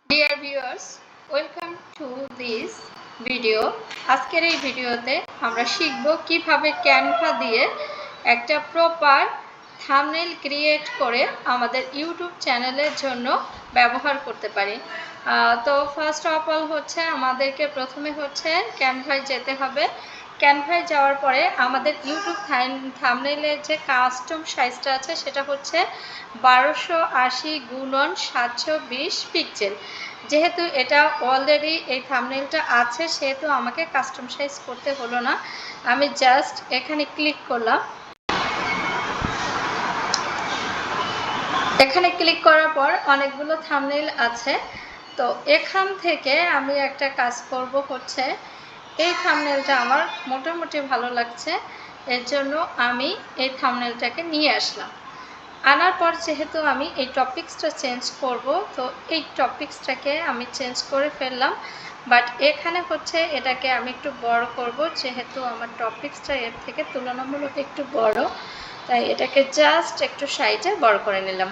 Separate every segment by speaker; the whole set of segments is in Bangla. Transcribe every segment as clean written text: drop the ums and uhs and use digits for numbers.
Speaker 1: Dear viewers, welcome to this video. আজকের এই ভিডিওতে আমরা শিখব কিভাবে ক্যানভা দিয়ে একটা প্রপার থাম্বনেল ক্রিয়েট করে আমাদের ইউটিউব চ্যানেলের জন্য ব্যবহার করতে পারি। তো ফার্স্ট অফ অল হচ্ছে আমাদেরকে প্রথমে হচ্ছে ক্যানভায় যেতে হবে। ক্যানভায় যাওয়ার পরে আমাদের ইউটিউব থাম্বনেলের যে কাস্টম সাইজটা আছে সেটা হচ্ছে 1280x720 পিক্সেল। যেহেতু এটা অলরেডি এই থাম্বনেলটা আছে সেহেতু আমাকে কাস্টম সাইজ করতে হলো না, আমি জাস্ট এখানে ক্লিক করলাম। এখানে ক্লিক করার পর অনেকগুলো থাম্বনেল আছে, তো এখান থেকে আমি একটা কাজ করব, হচ্ছে এই থাম্বনেলটা আমার মোটামুটি ভালো লাগছে, এর জন্য আমি এই থাম্বনেলটাকে নিয়ে আসলাম। আনার পর যেহেতু আমি এই টপিক্সটা চেঞ্জ করব, তো এই টপিক্সটাকে আমি চেঞ্জ করে ফেললাম। বাট এখানে হচ্ছে এটাকে আমি একটু বড় করব, যেহেতু আমার টপিক্সটা এর থেকে তুলনামূলক একটু বড়, তাই এটাকে জাস্ট একটু সাইজে বড় করে নিলাম।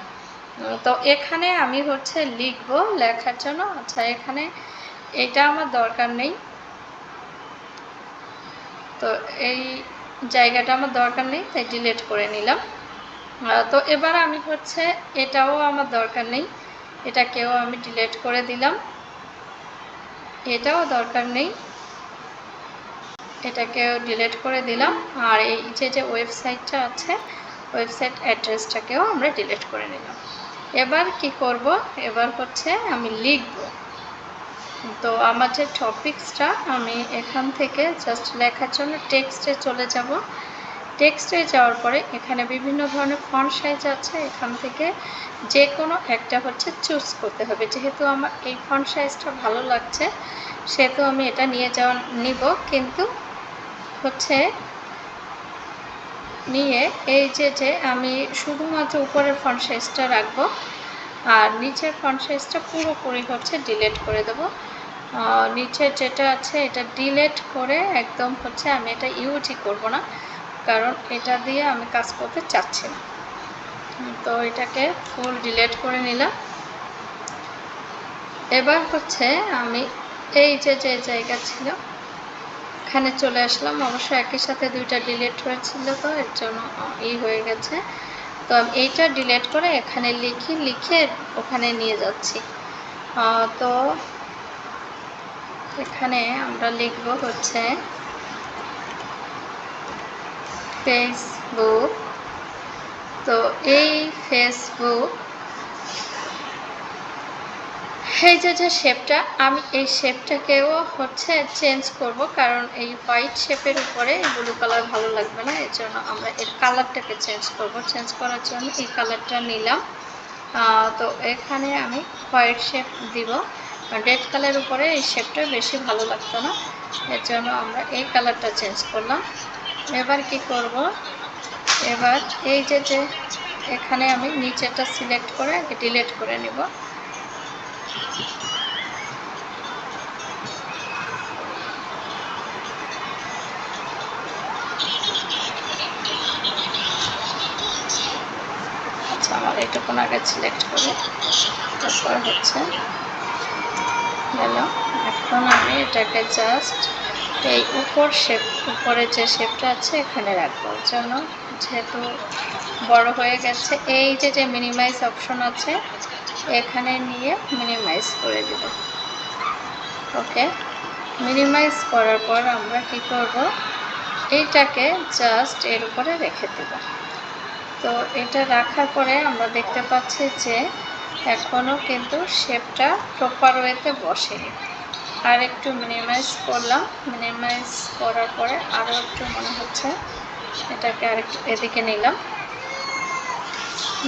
Speaker 1: তো এখানে আমি হচ্ছে লিখব লেখার জন্য। আচ্ছা, এখানে এটা আমার দরকার নেই, তো এই জায়গাটা আমার দরকার নেই, তাই ডিলিট করে নিলাম। তো এবার আমি হচ্ছে এটাও আমার দরকার নেই, এটাকেও আমি ডিলিট করে দিলাম। এটাও দরকার নেই, এটাকেও ডিলিট করে দিলাম। আর এই যে ওয়েবসাইটটা আছে, ওয়েবসাইট অ্যাড্রেসটাকেও আমরা ডিলিট করে নিলাম। এবার কি করব, এবার হচ্ছে আমি লিখব। তো আমার যে টপিক্সটা, আমি এখান থেকে জাস্ট লেখার জন্য টেক্সটে চলে যাব। টেক্সটে যাওয়ার পরে এখানে বিভিন্ন ধরনের ফন্ট সাইজ আছে, এখান থেকে যে কোনো একটা হচ্ছে চুজ করতে হবে। যেহেতু আমার এই ফন্ট সাইজটা ভালো লাগছে সেহেতু আমি এটা নিব, কিন্তু হচ্ছে নিয়ে এই যে আমি শুধুমাত্র উপরের ফন্ট সাইজটা রাখবো আর নিচের ফন্ট সাইজটা পুরোপুরি হচ্ছে ডিলিট করে দেবো। নিচের যেটা আছে এটা ডিলিট করে একদম হচ্ছে আমি এটা ইউজই করব না, কারণ এটা দিয়ে আমি কাজ করতে চাচ্ছি না। তো এটাকে ফুল ডিলিট করে নিলাম। এবার হচ্ছে আমি এই যে জায়গা ছিল এখানে চলে আসলাম। অবশ্য একই সাথে দুইটা ডিলিট হয়েছিল, তো এর জন্য হয়ে গেছে। তো আমি এইটা ডিলিট করে এখানে লিখে ওখানে নিয়ে যাচ্ছি। তো এখানে আমরা লিখব হচ্ছে ফেসবুক। তো এই ফেসবুক, এই যে শেপটা, আমি এই শেপটাকেও হচ্ছে চেঞ্জ করব, কারণ এই হোয়াইট শেপের উপরে ব্লু কালার ভালো লাগবে না, এর জন্য আমরা এর কালারটাকে চেঞ্জ করব। চেঞ্জ করার জন্য এই কালারটা নিলাম। তো এখানে আমি হোয়াইট শেপ দিব, রেড কালারের উপরে এই শেপটা বেশি ভালো লাগতো না, এর জন্য আমরা এই কালারটা চেঞ্জ করলাম। এবার কি করব, এবার এই যে এখানে আমি নিচেটা সিলেক্ট করে আগে ডিলিট করে নিব। আচ্ছা, আমার এটুকুন আগে সিলেক্ট করে তারপর হচ্ছে গেল। এখন আমি এটাকে জাস্ট এই উপরে যে শেপটা আছে এখানে রাখবো, জন্য যেহেতু বড় হয়ে গেছে, এই যে মিনিমাইজ অপশন আছে এখানে নিয়ে মিনিমাইজ করে দিব। ওকে, মিনিমাইজ করার পর আমরা কি করব, এইটাকে জাস্ট এর উপরে রেখে দেব। তো এটা রাখার পরে আমরা দেখতে পাচ্ছি যে এখনও কিন্তু শেপটা প্রপার ওয়েতে বসেনি। আর একটু মিনিমাইজ করলাম, মিনিমাইজ করার পরে আরও একটু মনে হচ্ছে এটাকে আরেকটু এদিকে নিলাম।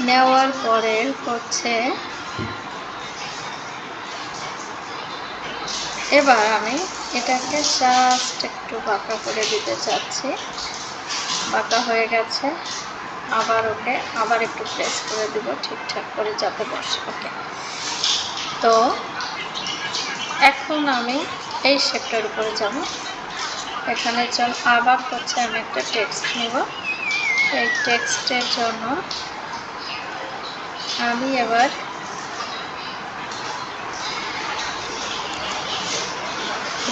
Speaker 1: নেওয়ার পরে হচ্ছে এবার আমি এটাকে জাস্ট একটু বাঁকা করে দিতে চাচ্ছি। বাঁকা হয়ে গেছে, আবার একটু প্রেস করে দিব ঠিকঠাক করে যাতে বসে। ওকে, তো এখন আমি এই শেপটার উপরে যাব। এখানে আবার হচ্ছে আমি একটা টেক্সট নিব। এই টেক্সটের জন্য আমি এবার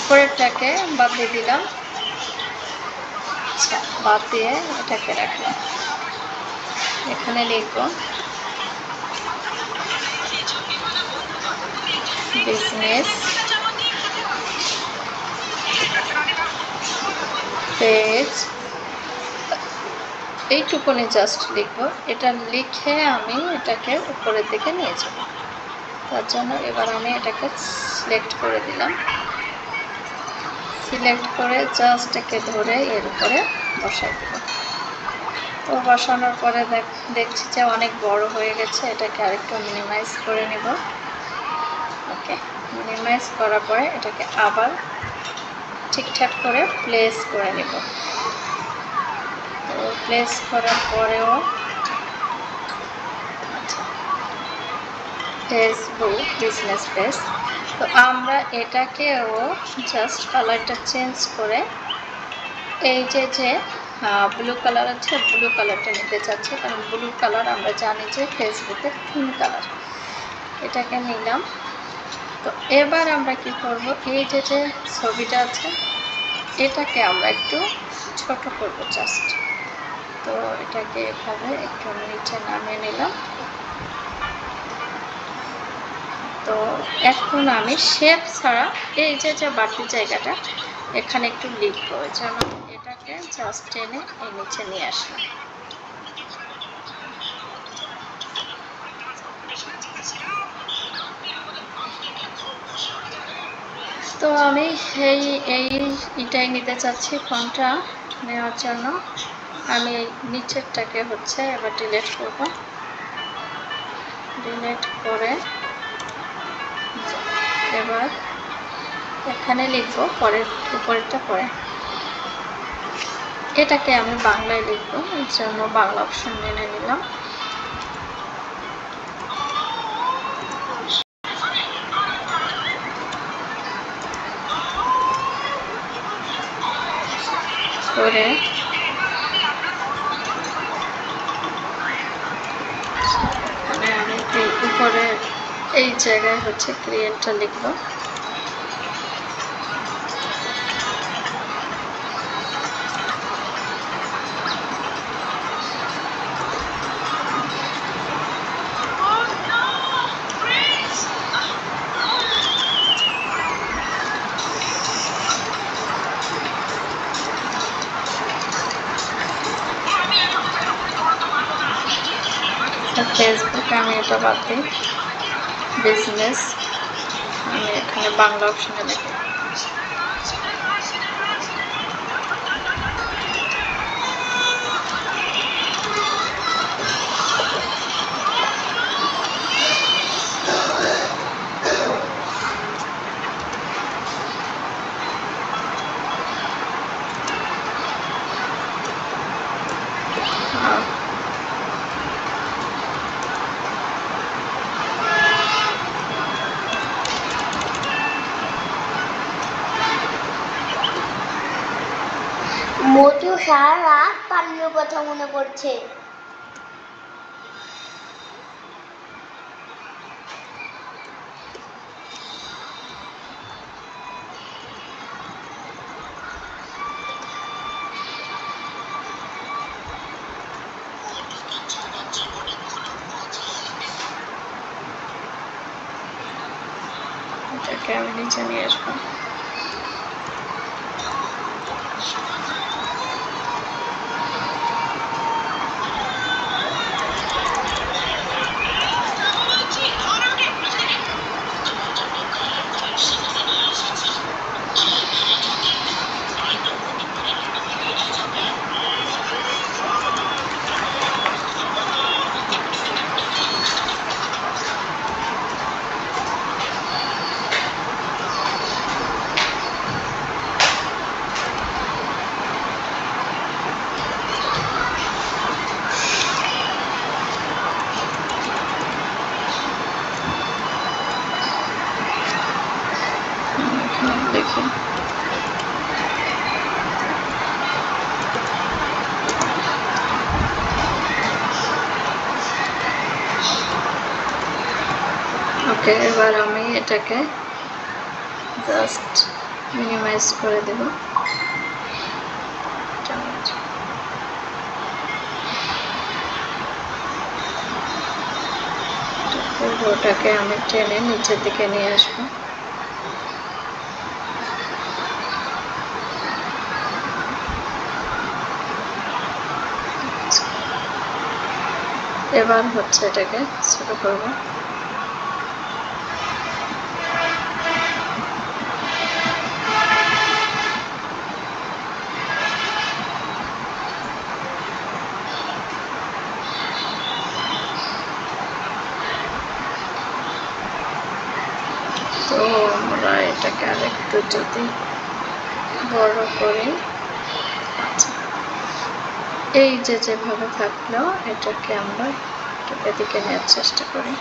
Speaker 1: উপরেরটাকে বাদ দিয়ে দিলাম, আচ্ছা বাদ দিয়ে এটাকে রাখলাম। এখানে লিখব বিজনেস পেজ, এইটুকুনি জাস্ট লিখব। এটা লিখে আমি এটাকে উপরের দিকে নিয়ে যাব। তার জন্য এবার আমি এটাকে সিলেক্ট করে দিলাম। সিলেক্ট করে জাস্ট একে ধরে এর উপরে বসাই দেব। তো বসানোর পরে দেখছি যে অনেক বড় হয়ে গেছে, এটাকে আরেকটু মিনিমাইজ করে নিব। ওকে, মিনিমাইজ করার পরে এটাকে আবার ঠিকঠাক করে প্লেস করে নিব। তো প্লেস করার পরেও আচ্ছা ফেসবুক বিজনেস পেজ, তো আমরা এটাকেও জাস্ট কালারটা চেঞ্জ করে এই যে ব্লু কালার আছে, ব্লু কালারটা নিতে চাচ্ছি, কারণ ব্লু কালার আমরা জানি যে ফেসবুকের থিম কালার। এটাকে নিলাম। তো এবার আমরা কি করব, এই যে ছবিটা আছে এটাকে আমরা একটু ছোট করব জাস্ট। তো এটাকে এভাবে একটু নিচে নামিয়ে নিলাম। তো এখন আমি শেপ ছাড়া এই যে বাড়তি জায়গাটা এখানে একটু লিখব, ওই জন্য এটাকে জাস্ট টেনে এই নিচে নিয়ে আসলাম। তো আমি এইটাই নিতে চাচ্ছি ফন্টটা নেওয়ার জন্য। আমি এই নিচেরটাকে হচ্ছে এবার ডিলিট করব। ডিলিট করে এবার এখানে লিখব পরের উপরেরটা পরে। এটাকে আমি বাংলায় লিখব, এর জন্য বাংলা অপশন মেনে নিলাম। করে এখানে আমি এই উপরে এই জায়গায় হচ্ছে ক্রিয়েটটা লিখব। ফেসবুক আমি এটা বাদ দিই, বিজনেস আমি এখানে বাংলা অপশনে লিখব।
Speaker 2: মধু সারা রাত পানীয় কথা মনে পড়ছে।
Speaker 1: এটাকে আমি নিচে নিয়ে আসবো। দেখি ওকে, এবার আমি এটাকে জাস্ট মিনিমাইজ করে দেব। পুরোটাকে আমি টেনে নিচের দিকে নিয়ে আসবো। এবার হচ্ছে এটাকে ছোট করব। তো আমরা এটাকে আরেকটু যদি বড় করি, আচ্ছা এই যে যেভাবে থাকলো এটাকে আমরা এদিকে নেওয়ার চেষ্টা করি।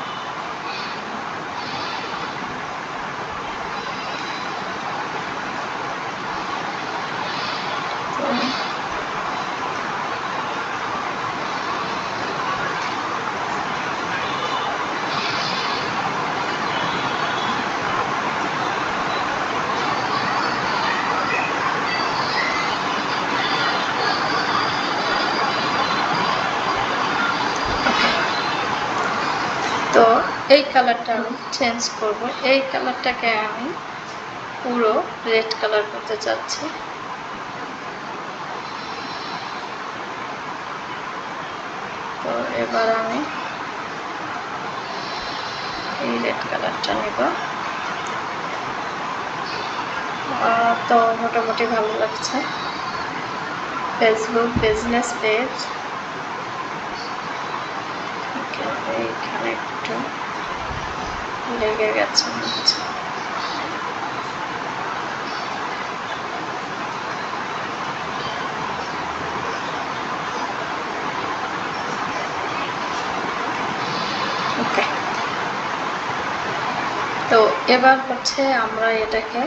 Speaker 1: তো এই কালারটা আমি চেঞ্জ করব। এই কালারটাকে আমি পুরো রেড কালার করতে চাচ্ছি। তো এবার আমি এই রেড কালারটা নেব। তো মোটামুটি ভালো লাগছে। ফেসবুক বিজনেস পেজ, এইখানে একটু লেগে গেছে মনে হচ্ছে। ওকে, তো এবার হচ্ছে আমরা এটাকে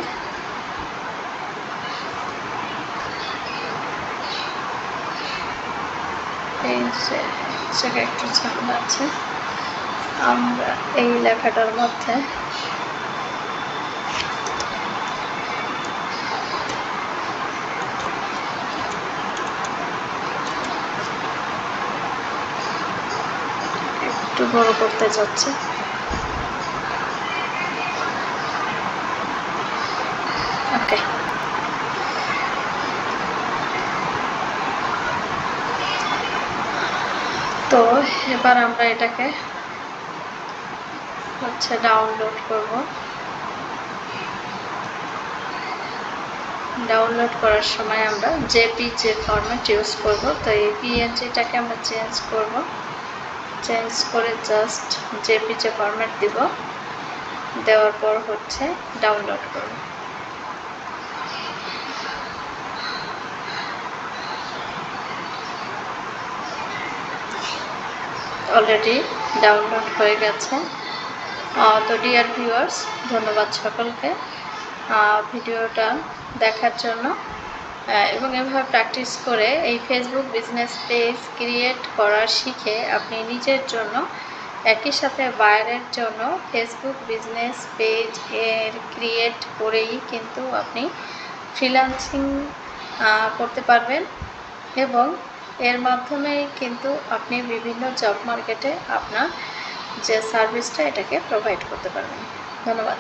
Speaker 1: এই যে জায়গায় একটু ঝামেলা আছে, আমরা এই লেখাটার মধ্যে একটু বড় করতে যাচ্ছি। ওকে, তো এবার আমরা এটাকে হচ্ছে ডাউনলোড করব। ডাউনলোড করার সময় আমরা জেপিজি ফরম্যাট ইউজ করব। তো এই পিএনজিটাকে আমরা চেঞ্জ করব, চেঞ্জ করে জাস্ট জেপিজি ফরম্যাট দিব, দেওয়ার পর হচ্ছে ডাউনলোড করব। অলরেডি ডাউনলোড হয়ে গেছে। তো ডিয়ার ভিউয়ার্স, ধন্যবাদ সকলকে ভিডিওটা দেখার জন্য। এবং এভাবে প্র্যাকটিস করে এই ফেসবুক বিজনেস পেজ ক্রিয়েট করা শিখে আপনি নিজের জন্য, একই সাথে বাইরের জন্য ফেসবুক বিজনেস পেজ এর ক্রিয়েট করেই কিন্তু আপনি ফ্রিল্যান্সিং করতে পারবেন এবং এর মাধ্যমেই কিন্তু আপনি বিভিন্ন জব মার্কেটে আপনার যে সার্ভিসটা এটাকে প্রোভাইড করতে পারবেন। ধন্যবাদ।